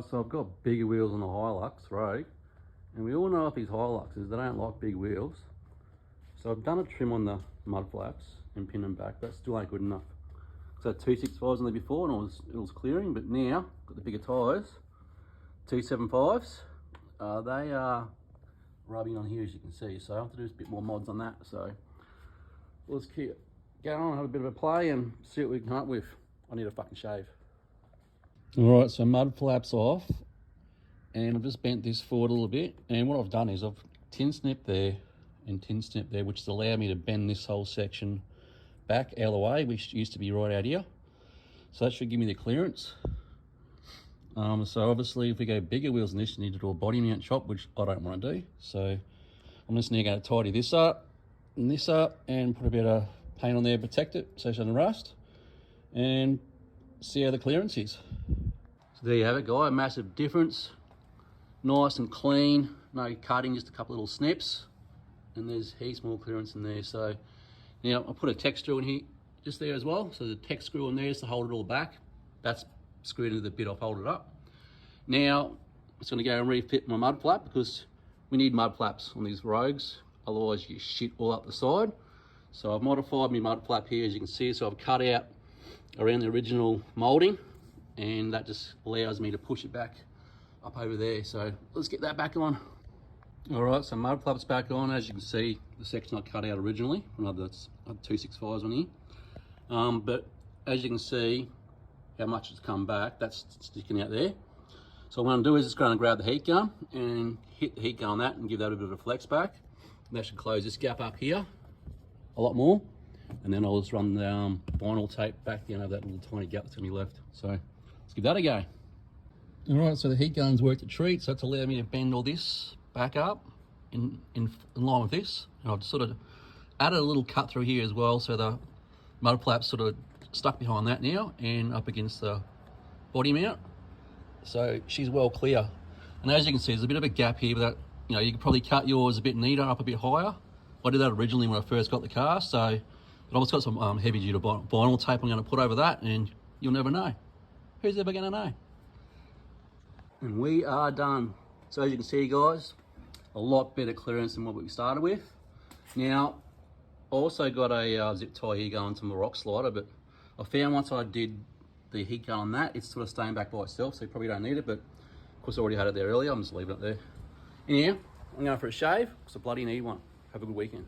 so I've got bigger wheels on the Hilux Rogue, and we all know with these Hiluxes, they don't like big wheels. So I've done a trim on the mud flaps and pinned them back, but still ain't good enough. So 265s on there before and it was clearing, but now, got the bigger tyres, 275s, they are rubbing on here as you can see, so I have to do a bit more mods on that. So let's keep going on, have a bit of a play and see what we can come up with. I need a fucking shave. Alright, so mud flaps off, and I've just bent this forward a little bit, and what I've done is I've tin snipped there and tin snipped there, which has allowed me to bend this whole section back out of the way, which used to be right out here. So that should give me the clearance. So obviously if we go bigger wheels than this, you need to do a body mount chop, which I don't want to do. So I'm just now going to tidy this up and put a bit of paint on there, protect it so it doesn't rust, and see how the clearance is. So there you have it, guys, a massive difference. Nice and clean, no cutting, just a couple little snips, and there's heaps more clearance in there. So now I'll put a tech screw in here just there as well. So the tech screw in there is to hold it all back. That's screwed into the bit I've hold it up. Now I'm just going to go and refit my mud flap, because we need mud flaps on these Rogues, otherwise you get shit all up the side. So I've modified my mud flap here, as you can see. So I've cut out around the original moulding, and that just allows me to push it back up over there. So let's get that back on. All right, so mud flap's back on. As you can see, the section I cut out originally, another 265s on here. But as you can see how much it's come back, that's sticking out there. So what I'm going to do is just going to grab the heat gun and hit the heat gun on that and give that a bit of a flex back. And that should close this gap up here a lot more. And then I'll just run the vinyl tape back down over that little tiny gap that's going to be left. So let's give that a go. All right, so the heat gun's worked a treat. So it's allowed me to bend all this back up in line with this. And I've sort of added a little cut through here as well, so the mud flap's sort of stuck behind that now and up against the body mount. So she's well clear. And as you can see, there's a bit of a gap here, but you know, you could probably cut yours a bit neater, up a bit higher. I did that originally when I first got the car, so but I've got some heavy duty vinyl tape I'm going to put over that, and you'll never know. Who's ever going to know? And we are done. So as you can see, guys, a lot better clearance than what we started with. Now, I also got a zip tie here going to my rock slider, but I found once I did the heat gun on that, it's sort of staying back by itself, so you probably don't need it, but of course I already had it there earlier, I'm just leaving it there. Anyhow, I'm going for a shave, because I bloody need one. Have a good weekend.